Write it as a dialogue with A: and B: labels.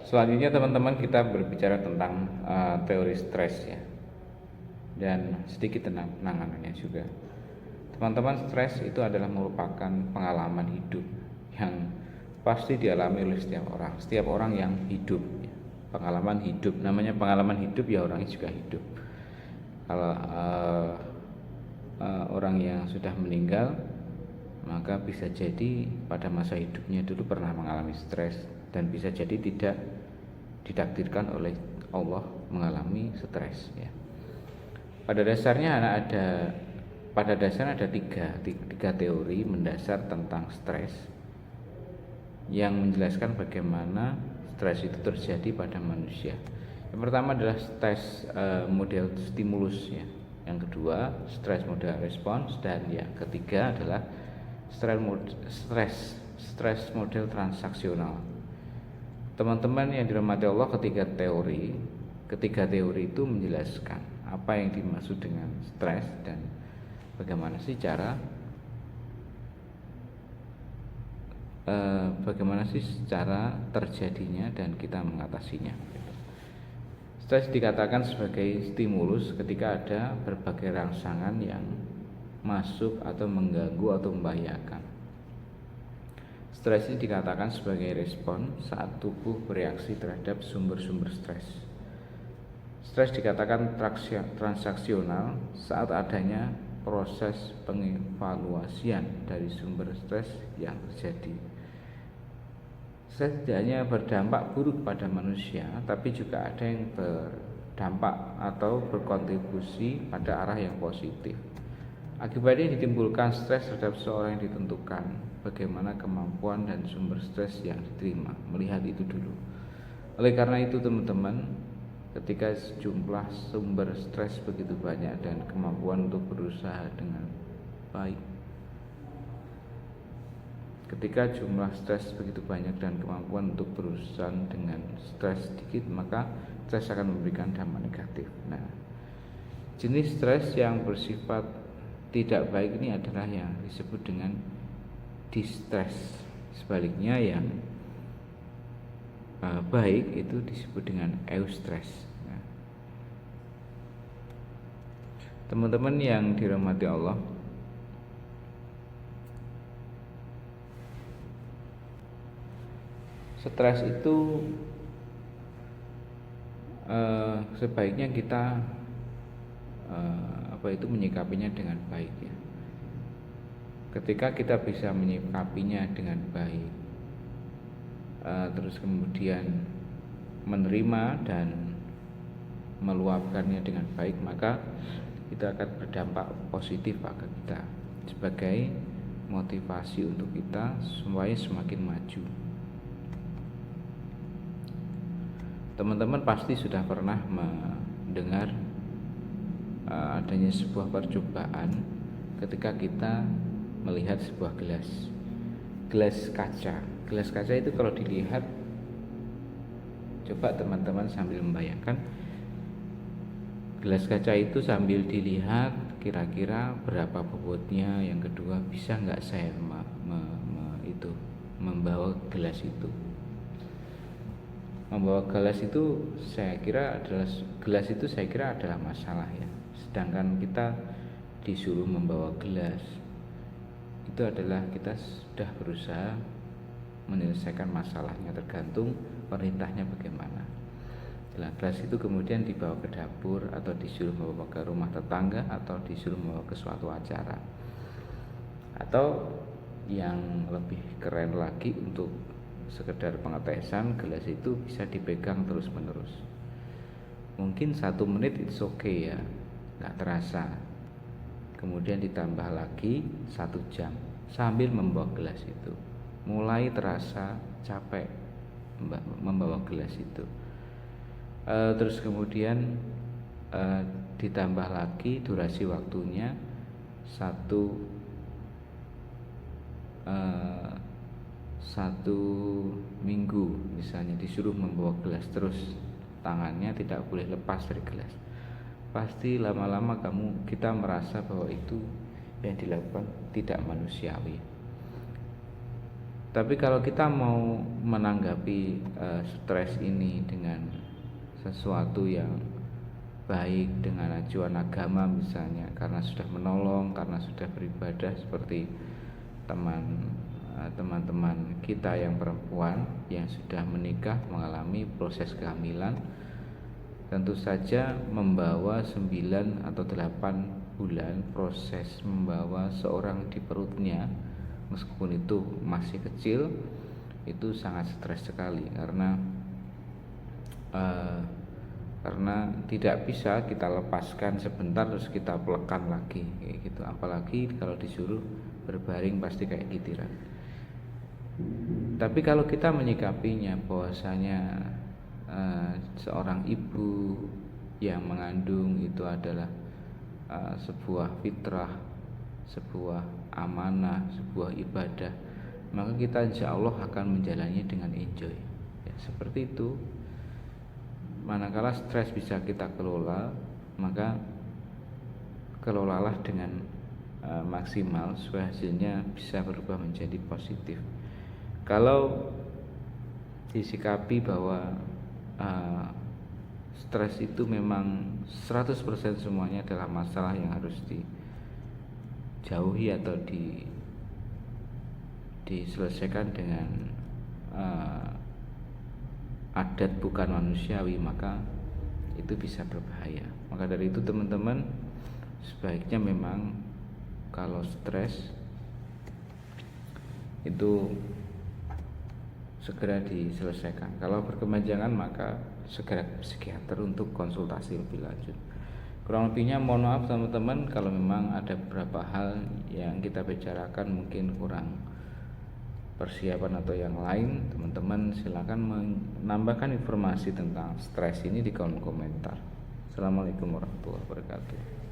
A: Selanjutnya teman-teman kita berbicara tentang teori stres ya, dan sedikit tentang penanganannya juga. Teman-teman, stres itu adalah merupakan pengalaman hidup yang pasti dialami oleh setiap orang yang hidup ya. Pengalaman hidup, namanya pengalaman hidup ya, orangnya juga hidup. Kalau orang yang sudah meninggal, maka bisa jadi pada masa hidupnya dulu pernah mengalami stres, dan bisa jadi tidak ditakdirkan oleh Allah mengalami stres ya. Pada dasarnya ada tiga teori mendasar tentang stres yang menjelaskan bagaimana stres itu terjadi pada manusia. Yang pertama adalah stres model stimulus ya. Yang kedua stres model respons, dan yang ketiga adalah stres model transaksional. Teman-teman yang dirahmati Allah, ketiga teori itu menjelaskan apa yang dimaksud dengan stres dan bagaimana sih cara terjadinya dan kita mengatasinya. Stres dikatakan sebagai stimulus ketika ada berbagai rangsangan yang masuk atau mengganggu atau membahayakan. Stres ini dikatakan sebagai respon saat tubuh bereaksi terhadap sumber-sumber stres. Stres dikatakan transaksional saat adanya proses pengevaluasian dari sumber stres yang terjadi. Stres tidak hanya berdampak buruk pada manusia, tapi juga ada yang berdampak atau berkontribusi pada arah yang positif. Akibatnya ditimbulkan stres terhadap seorang yang ditentukan bagaimana kemampuan dan sumber stres yang diterima. Melihat itu dulu. Oleh karena itu teman-teman, ketika jumlah sumber stres begitu banyak dan kemampuan untuk berusaha dengan baik, ketika jumlah stres begitu banyak dan kemampuan untuk berusaha dengan stres sedikit, maka stres akan memberikan dampak negatif. Nah, jenis stres yang bersifat tidak baik ini adalah yang disebut dengan distress. Sebaliknya yang baik itu disebut dengan eustress. Nah, teman-teman yang dirahmati Allah, stres itu sebaiknya kita menyikapinya dengan baik ya. Ketika kita bisa menyikapinya dengan baik, terus kemudian menerima dan meluapkannya dengan baik, maka itu akan berdampak positif pada kita sebagai motivasi untuk kita supaya semakin maju. Teman-teman pasti sudah pernah mendengar adanya sebuah percobaan ketika kita melihat sebuah gelas kaca. Gelas kaca itu kalau dilihat, coba teman-teman sambil membayangkan gelas kaca itu sambil dilihat kira-kira berapa bobotnya. Yang kedua, bisa nggak saya membawa gelas itu. Membawa gelas itu saya kira adalah masalah ya. Sedangkan kita disuruh membawa gelas, itu adalah kita sudah berusaha menyelesaikan masalahnya, tergantung perintahnya bagaimana. Nah, gelas itu kemudian dibawa ke dapur, atau disuruh membawa ke rumah tetangga, atau disuruh membawa ke suatu acara. Atau yang lebih keren lagi, untuk sekedar pengetesan, gelas itu bisa dipegang terus menerus. Mungkin 1 menit it's okay ya, nggak terasa. Kemudian ditambah lagi 1 jam sambil membawa gelas itu, mulai terasa capek membawa gelas itu. Terus kemudian ditambah lagi durasi waktunya 1 minggu misalnya, disuruh membawa gelas terus, tangannya tidak boleh lepas dari gelas. Pasti lama-lama kita merasa bahwa itu yang dilakukan tidak manusiawi. Tapi kalau kita mau menanggapi stres ini dengan sesuatu yang baik, dengan acuan agama misalnya, karena sudah menolong, karena sudah beribadah, seperti teman-teman kita yang perempuan yang sudah menikah mengalami proses kehamilan, tentu saja membawa 9 atau 8 bulan proses membawa seorang di perutnya, meskipun itu masih kecil, itu sangat stres sekali karena tidak bisa kita lepaskan sebentar terus kita pelekan lagi kayak gitu. Apalagi kalau disuruh berbaring pasti kayak gitiran. Tapi kalau kita menyikapinya bahwasanya seorang ibu yang mengandung itu adalah sebuah fitrah, sebuah amanah, sebuah ibadah, maka kita insya Allah akan menjalaninya dengan enjoy ya, seperti itu. Manakala stres bisa kita kelola, maka kelolalah dengan maksimal supaya hasilnya bisa berubah menjadi positif. Kalau disikapi bahwa stres itu memang 100% semuanya adalah masalah yang harus dijauhi atau diselesaikan dengan adat bukan manusiawi, maka itu bisa berbahaya. Maka dari itu teman-teman, sebaiknya memang kalau stres itu segera diselesaikan. Kalau berkepanjangan maka segera ke psikiater untuk konsultasi lebih lanjut. Kurang lebihnya mohon maaf teman-teman kalau memang ada beberapa hal yang kita bicarakan mungkin kurang persiapan atau yang lain. Teman-teman silakan menambahkan informasi tentang stres ini di kolom komentar. Assalamualaikum warahmatullahi wabarakatuh.